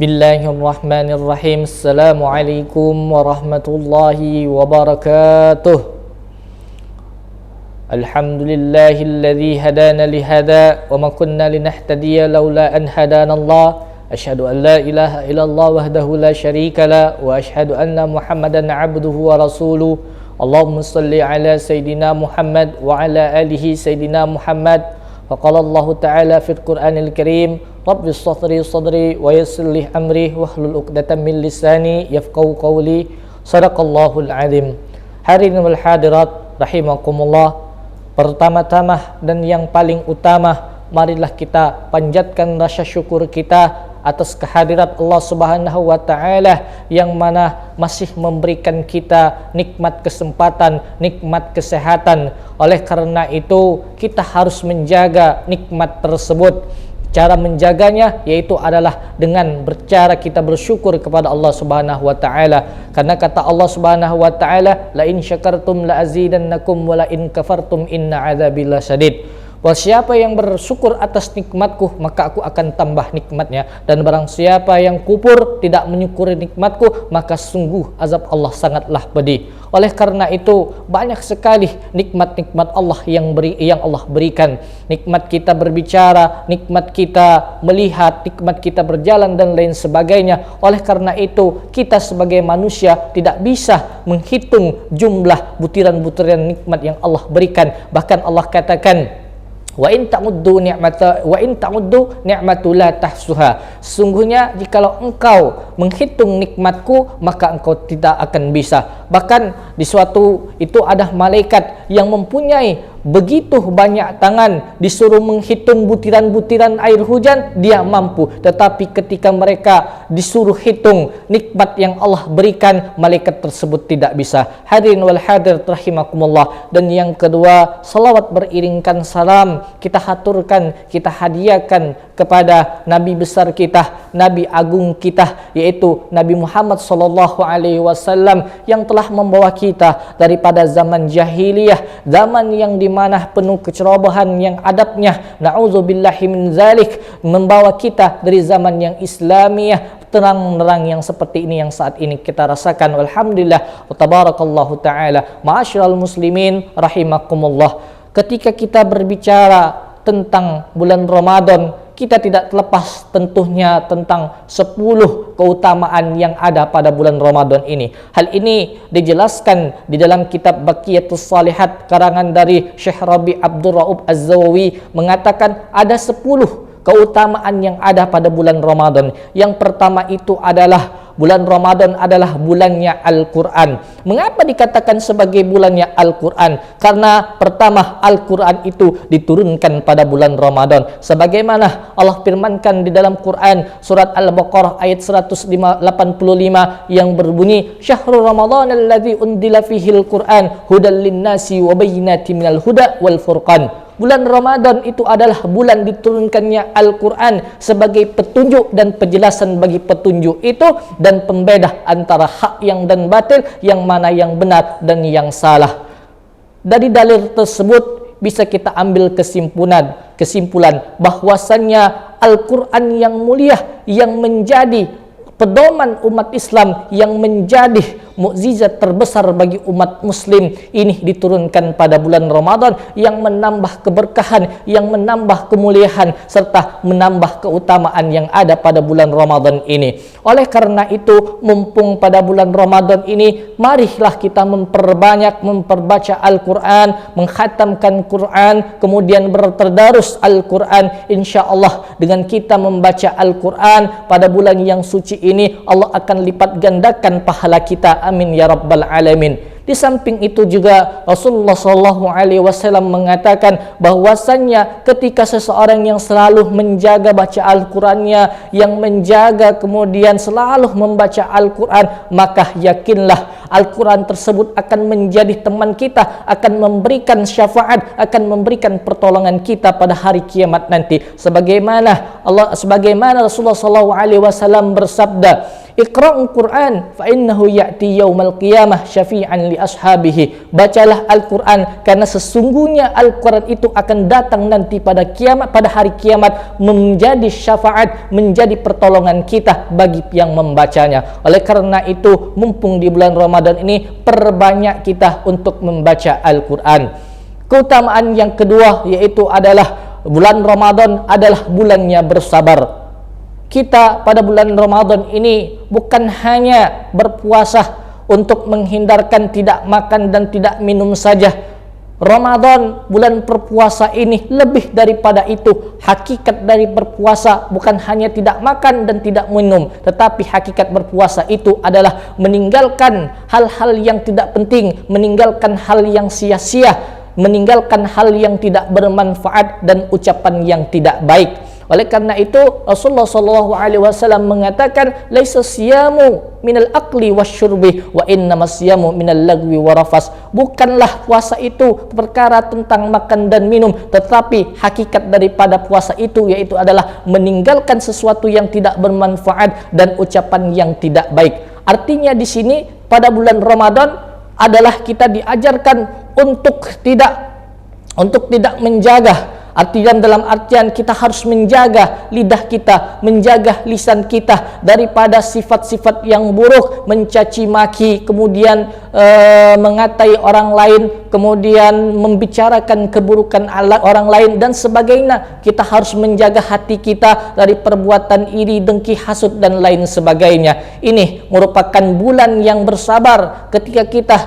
Bismillahirrahmanirrahim. Assalamualaikum warahmatullahi wabarakatuh. Alhamdulillahilladzi hadana lihada wa ma kunna linahtadiya laula an hadanallah. Asyhadu an la ilaha illallah wahdahu la syarika la wa asyhadu anna Muhammadan abduhu wa rasuluh. Allahumma salli ala sayidina Muhammad wa ala alihi sayidina Muhammad. Faqala Allah Ta'ala fil Qur'anil Karim, Rabbi sadri wa yassir li amri wahlul 'uqdatam min lisani yafqahu qawli. Shadaqallahul azim. Hadirin wal hadirat rahimakumullah. Pertama-tama dan yang paling utama, marilah kita panjatkan rasa syukur kita atas kehadirat Allah Subhanahu wa Ta'ala yang mana masih memberikan kita nikmat kesempatan, nikmat kesehatan. Oleh karena itu kita harus menjaga nikmat tersebut. Cara menjaganya yaitu adalah dengan bercara kita bersyukur kepada Allah Subhanahu wa Ta'ala. Karena kata Allah Subhanahu wa Ta'ala, la in syakartum la azidannakum wa la in kafartum inna adzabi lasyadid. Bahwa siapa yang bersyukur atas nikmatku, maka aku akan tambah nikmatnya. Dan barang siapa yang kufur, tidak menyukuri nikmatku, maka sungguh azab Allah sangatlah pedih. Oleh karena itu, banyak sekali nikmat-nikmat Allah yang Allah berikan. Nikmat kita berbicara, nikmat kita melihat, nikmat kita berjalan, dan lain sebagainya. Oleh karena itu, kita sebagai manusia tidak bisa menghitung jumlah butiran-butiran nikmat yang Allah berikan. Bahkan Allah katakan, wa in ta'uddu ni'matu la tahsuha. Sesungguhnya jikalau engkau menghitung nikmatku, maka engkau tidak akan bisa. Bahkan di suatu itu ada malaikat yang mempunyai begitu banyak tangan, disuruh menghitung butiran-butiran air hujan, dia mampu. Tetapi ketika mereka disuruh hitung nikmat yang Allah berikan, malaikat tersebut tidak bisa. Hadirin wal hadir rahimakumullah. Dan yang kedua, salawat beriringkan salam kita haturkan, kita hadiahkan kepada Nabi besar kita, Nabi agung kita, yaitu Nabi Muhammad sallallahu alaihi wasallam, yang telah membawa kita daripada zaman jahiliyah, zaman yang dimana penuh kecerobohan yang adabnya, na'udzubillahi min zalik, membawa kita dari zaman yang Islamiyah, terang-terang yang seperti ini yang saat ini kita rasakan. Alhamdulillah wa tabarakallahu ta'ala. Ma'asyiral muslimin rahimakumullah. Ketika kita berbicara tentang bulan Ramadan, kita tidak terlepas tentunya tentang 10 keutamaan yang ada pada bulan Ramadan ini. Hal ini dijelaskan di dalam kitab Baqiyatus Shalihat karangan dari Syekh Rabi Abdul Raub Az-Zawawi, mengatakan ada 10 keutamaan yang ada pada bulan Ramadan. Yang pertama itu adalah bulan Ramadan adalah bulannya Al-Quran. Mengapa dikatakan sebagai bulannya Al-Quran? Karena pertama, Al-Quran itu diturunkan pada bulan Ramadan. Sebagaimana Allah firmankan di dalam Quran surat Al-Baqarah ayat 185 yang berbunyi, Syahrul Ramadan alladzi undila fihil Quran hudal linnasi wa bayyinatin minal huda wal furqan. Bulan Ramadan itu adalah bulan diturunkannya Al-Quran sebagai petunjuk dan penjelasan bagi petunjuk itu, dan pembeda antara hak yang dan batil, yang mana yang benar dan yang salah. Dari dalil tersebut bisa kita ambil kesimpulan bahwasannya Al-Quran yang mulia, yang menjadi pedoman umat Islam, yang menjadi mukjizat terbesar bagi umat muslim ini, diturunkan pada bulan Ramadan, yang menambah keberkahan, yang menambah kemuliaan, serta menambah keutamaan yang ada pada bulan Ramadan ini. Oleh karena itu, mumpung pada bulan Ramadan ini, marilah kita memperbanyak memperbaca Al-Quran, menghatamkan Quran, kemudian bertadarus Al-Quran. Insya Allah dengan kita membaca Al-Quran pada bulan yang suci ini, Allah akan lipat gandakan pahala kita. Amin ya rabbal alamin. Di samping itu juga Rasulullah SAW mengatakan bahwasannya ketika seseorang yang selalu menjaga baca Al-Qurannya, yang menjaga kemudian selalu membaca Al-Quran, maka yakinlah Al-Quran tersebut akan menjadi teman kita, akan memberikan syafaat, akan memberikan pertolongan kita pada hari kiamat nanti. Sebagaimana Rasulullah SAW bersabda, Iqra'ul Qur'an fa innahu ya'ti yaumal qiyamah syafi'an li ashabihi. Bacalah Al-Qur'an karena sesungguhnya Al-Qur'an itu akan datang nanti pada kiamat, pada hari kiamat menjadi syafaat, menjadi pertolongan kita bagi yang membacanya. Oleh karena itu, mumpung di bulan Ramadan ini, perbanyak kita untuk membaca Al-Qur'an. Keutamaan yang kedua yaitu adalah bulan Ramadan adalah bulannya bersabar. Kita pada bulan Ramadan ini bukan hanya berpuasa untuk menghindarkan tidak makan dan tidak minum saja. Ramadan, bulan berpuasa ini lebih daripada itu. Hakikat dari berpuasa bukan hanya tidak makan dan tidak minum, tetapi hakikat berpuasa itu adalah meninggalkan hal-hal yang tidak penting, meninggalkan hal yang sia-sia, meninggalkan hal yang tidak bermanfaat dan ucapan yang tidak baik. Oleh karena itu Rasulullah SAW mengatakan laisa siyamu minal akli wasyurbi wa innamas siyamu minal lagwi warafas. Bukanlah puasa itu perkara tentang makan dan minum, tetapi hakikat daripada puasa itu yaitu adalah meninggalkan sesuatu yang tidak bermanfaat dan ucapan yang tidak baik. Artinya di sini pada bulan Ramadan adalah kita diajarkan untuk tidak menjaga. Artinya dalam artian kita harus menjaga lidah kita, menjaga lisan kita daripada sifat-sifat yang buruk, mencaci maki, kemudian mengatai orang lain, kemudian membicarakan keburukan orang lain dan sebagainya. Kita harus menjaga hati kita dari perbuatan iri, dengki, hasud dan lain sebagainya. Ini merupakan bulan yang bersabar. Ketika kita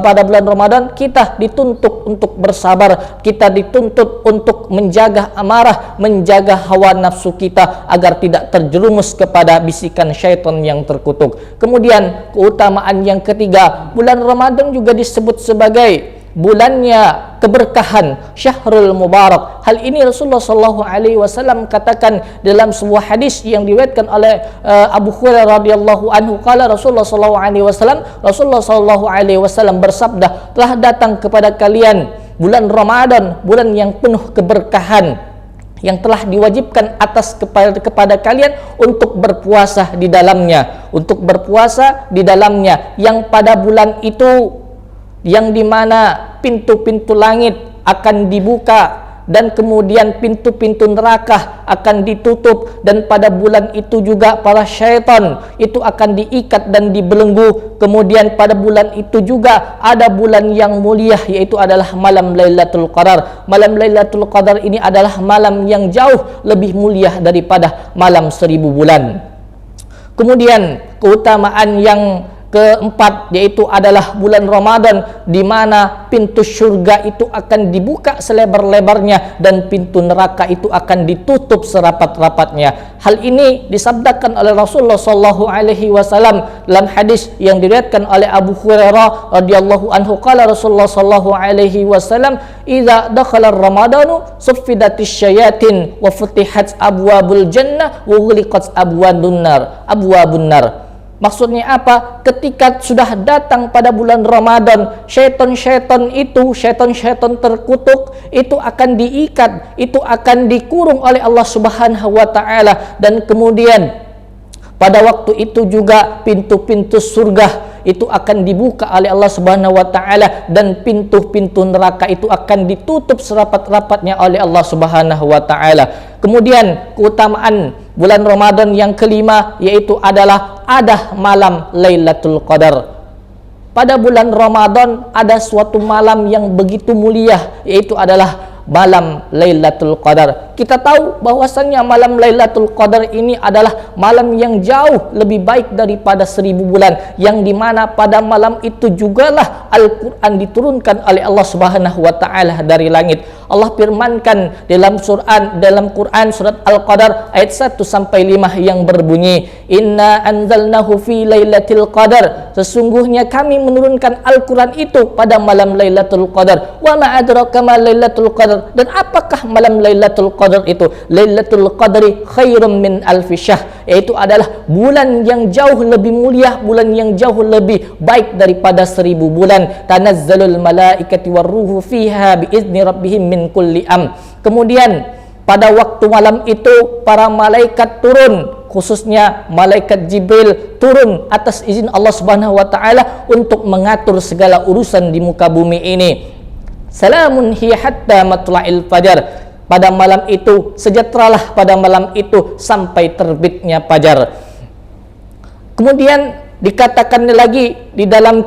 pada bulan Ramadan, kita dituntut untuk bersabar, kita dituntut untuk menjaga amarah, menjaga hawa nafsu kita agar tidak terjerumus kepada bisikan syaitan yang terkutuk. Kemudian keutamaan yang ketiga, bulan Ramadan juga disebut sebagai bulannya keberkahan, Syahrul Mubarak. Hal ini Rasulullah SAW katakan dalam sebuah hadis yang diriwayatkan oleh Abu Hurairah radhiyallahu anhu. Qala Rasulullah SAW bersabda, telah datang kepada kalian bulan Ramadan, bulan yang penuh keberkahan, yang telah diwajibkan atas kepada kalian untuk berpuasa di dalamnya, yang pada bulan itu yang dimana pintu-pintu langit akan dibuka dan kemudian pintu-pintu neraka akan ditutup, dan pada bulan itu juga para syaitan itu akan diikat dan dibelenggu. Kemudian pada bulan itu juga ada bulan yang mulia, yaitu adalah malam Lailatul Qadar. Malam Lailatul Qadar ini adalah malam yang jauh lebih mulia daripada malam 1000 bulan. Kemudian keutamaan yang keempat yaitu adalah bulan Ramadan, di mana pintu surga itu akan dibuka selebar-lebarnya dan pintu neraka itu akan ditutup serapat-rapatnya. Hal ini disabdakan oleh Rasulullah SAW dalam hadis yang diriwayatkan oleh Abu Hurairah radhiyallahu anhu. Qala Rasulullah SAW, "Idza dakhala Ramadanu suffidatis syayatin wa futihat abwabul jannah wa ghuliqat abwabun nar." Maksudnya apa? Ketika sudah datang pada bulan Ramadan, syaitan-syaitan terkutuk itu akan diikat, itu akan dikurung oleh Allah Subhanahu wa taala, dan kemudian pada waktu itu juga pintu-pintu surga itu akan dibuka oleh Allah Subhanahu wa taala, dan pintu-pintu neraka itu akan ditutup serapat-rapatnya oleh Allah Subhanahu wa taala. Kemudian keutamaan bulan Ramadan yang kelima yaitu adalah ada malam Lailatul Qadar. Pada bulan Ramadan ada suatu malam yang begitu mulia, yaitu adalah malam Lailatul Qadar. Kita tahu bahwasannya malam Lailatul Qadar ini adalah malam yang jauh lebih baik daripada 1000 bulan, yang dimana pada malam itu jugalah Al-Quran diturunkan oleh Allah Subhanahu wa taala dari langit. Allah firmankan dalam Quran surat Al-Qadar ayat 1 sampai 5 yang berbunyi, "Inna anzalnahu fi lailatul qadar." Sesungguhnya kami menurunkan Al-Quran itu pada malam Lailatul Qadar. Wa ma adraka ma Lailatul Qadar. Dan apakah malam Lailatul Qadar itu? Lailatul Qadri khairum min alfi syahr, yaitu adalah bulan yang jauh lebih mulia, bulan yang jauh lebih baik daripada 1000 bulan. Tanazzalul malaikati warruhu fiha biizni rabbihim min kulli am. Kemudian pada waktu malam itu para malaikat turun khususnya malaikat Jibril turun atas izin Allah Subhanahu wa taala untuk mengatur segala urusan di muka bumi ini. Salamun hiya hatta matla'il fajar. Pada malam itu, sejahteralah pada malam itu sampai terbitnya fajar. Kemudian dikatakan lagi di dalam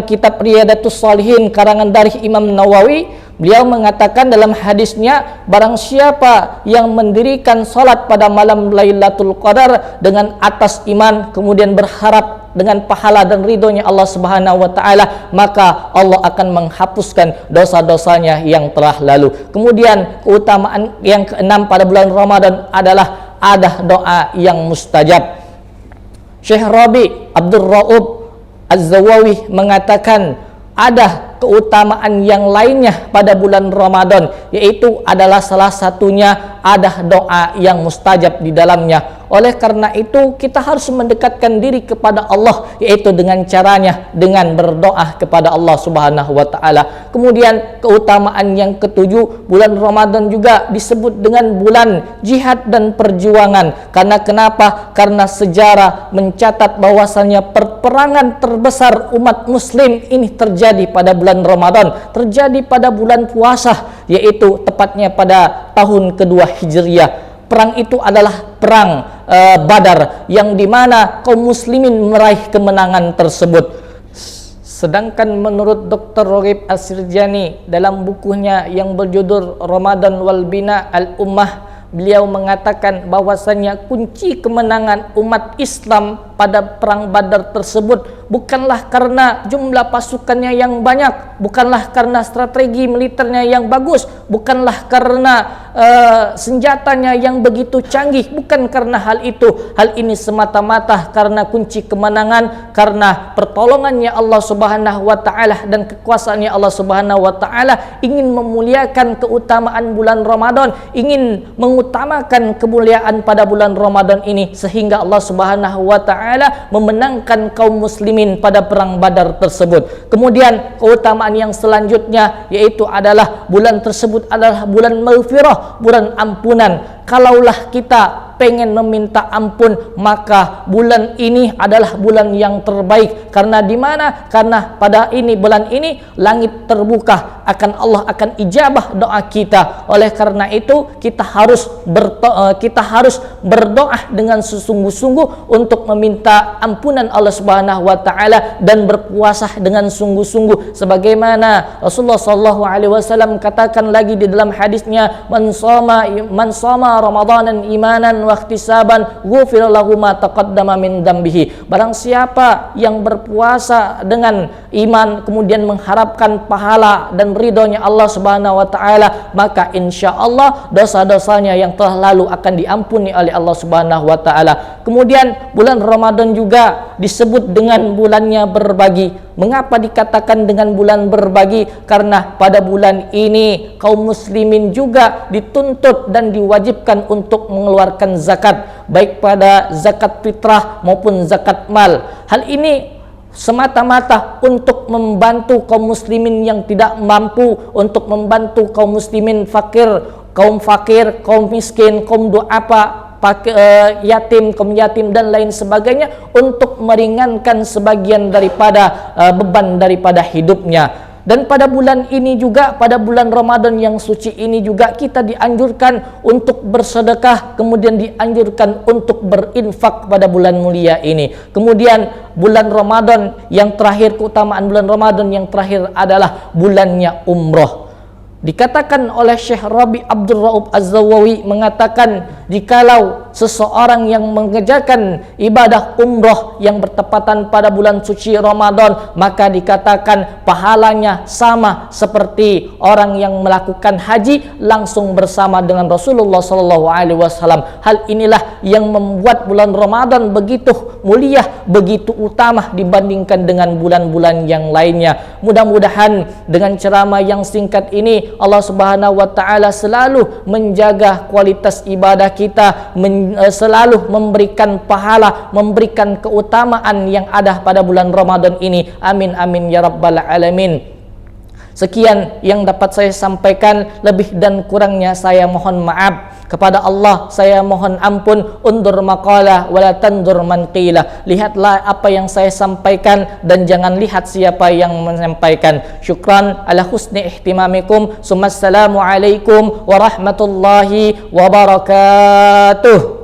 kitab Riyadatus Shalihin karangan dari Imam Nawawi, beliau mengatakan dalam hadisnya, barang siapa yang mendirikan salat pada malam Lailatul Qadar dengan atas iman, kemudian berharap dengan pahala dan ridhonya Allah Subhanahu wa taala, maka Allah akan menghapuskan dosa-dosanya yang telah lalu. Kemudian keutamaan yang keenam pada bulan Ramadan adalah ada doa yang mustajab. Syekh Rabi Abdul Raub Az-Zawawi mengatakan ada keutamaan yang lainnya pada bulan Ramadan, yaitu adalah salah satunya ada doa yang mustajab di dalamnya. Oleh karena itu kita harus mendekatkan diri kepada Allah, yaitu dengan caranya dengan berdoa kepada Allah Subhanahu wa taala. Kemudian keutamaan yang ketujuh, bulan Ramadan juga disebut dengan bulan jihad dan perjuangan. Karena kenapa? Karena sejarah mencatat bahwasannya peperangan terbesar umat muslim ini terjadi pada bulan Ramadan, terjadi pada bulan puasa, yaitu tepatnya pada tahun kedua Hijriah. Perang itu adalah perang Badar, yang dimana kaum muslimin meraih kemenangan tersebut. Sedangkan menurut Dr. Roghib As-Sirjani dalam bukunya yang berjudul Ramadan wal Bina al-Ummah, beliau mengatakan bahwasannya kunci kemenangan umat Islam pada perang Badar tersebut bukanlah karena jumlah pasukannya yang banyak, bukanlah karena strategi militernya yang bagus, bukanlah karena senjatanya yang begitu canggih, bukan karena hal itu. Hal ini semata-mata karena kunci kemenangan, karena pertolongannya Allah Subhanahu wa taala dan kekuasaannya Allah Subhanahu wa taala ingin memuliakan keutamaan bulan Ramadan, ingin mengutamakan kemuliaan pada bulan Ramadan ini, sehingga Allah Subhanahu wa taala memenangkan kaum muslimin pada perang Badar tersebut. Kemudian keutamaan yang selanjutnya yaitu adalah bulan tersebut adalah bulan maghfirah, bulan ampunan. Kalaulah kita pengen meminta ampun, maka bulan ini adalah bulan yang terbaik. Karena di mana? Karena pada bulan ini langit terbuka, Allah akan ijabah doa kita. Oleh karena itu kita harus berdoa dengan sesungguh-sungguh untuk meminta ampunan Allah Subhanahu wa taala dan berpuasa dengan sungguh-sungguh, sebagaimana Rasulullah sallallahu alaihi wasallam katakan lagi di dalam hadisnya, man shoma ramadanan imanan wa ihtisaban ghufira lahu ma taqaddama min dambihi. Barang siapa yang berpuasa dengan iman kemudian mengharapkan pahala dan ridhonya Allah Subhanahu wa taala, maka insyaallah dosa-dosanya yang telah lalu akan diampuni oleh Allah Subhanahu wa taala. Kemudian bulan Ramadan juga disebut dengan bulannya berbagi. Mengapa dikatakan dengan bulan berbagi? Karena pada bulan ini kaum muslimin juga dituntut dan diwajibkan untuk mengeluarkan zakat, baik pada zakat fitrah maupun zakat mal. Hal ini semata-mata untuk membantu kaum muslimin yang tidak mampu, untuk membantu kaum muslimin fakir, kaum miskin, kaum du'afa, yatim, kaum yatim dan lain sebagainya, untuk meringankan sebagian daripada beban daripada hidupnya. Dan pada bulan ini juga, pada bulan Ramadan yang suci ini juga, kita dianjurkan untuk bersedekah, kemudian dianjurkan untuk berinfak pada bulan mulia ini. Kemudian bulan Ramadan yang terakhir, keutamaan bulan Ramadan yang terakhir adalah bulannya umroh. Dikatakan oleh Syekh Rabi Abdul Raub Az-Zawawi mengatakan, jikalau seseorang yang mengerjakan ibadah umroh yang bertepatan pada bulan suci Ramadan, maka dikatakan pahalanya sama seperti orang yang melakukan haji langsung bersama dengan Rasulullah SAW. Hal inilah yang membuat bulan Ramadan begitu mulia, begitu utama dibandingkan dengan bulan-bulan yang lainnya. Mudah-mudahan dengan ceramah yang singkat ini Allah Subhanahu wa taala selalu menjaga kualitas ibadah kita, selalu memberikan pahala, memberikan keutamaan yang ada pada bulan Ramadan ini. Amin amin ya rabbal alamin. Sekian yang dapat saya sampaikan, lebih dan kurangnya saya mohon maaf. Kepada Allah saya mohon ampun. Undur maqalah wala tandur man qilah. Lihatlah apa yang saya sampaikan dan jangan lihat siapa yang menyampaikan. Syukran ala husni ihtimamikum. Assalamu alaikum warahmatullahi wabarakatuh.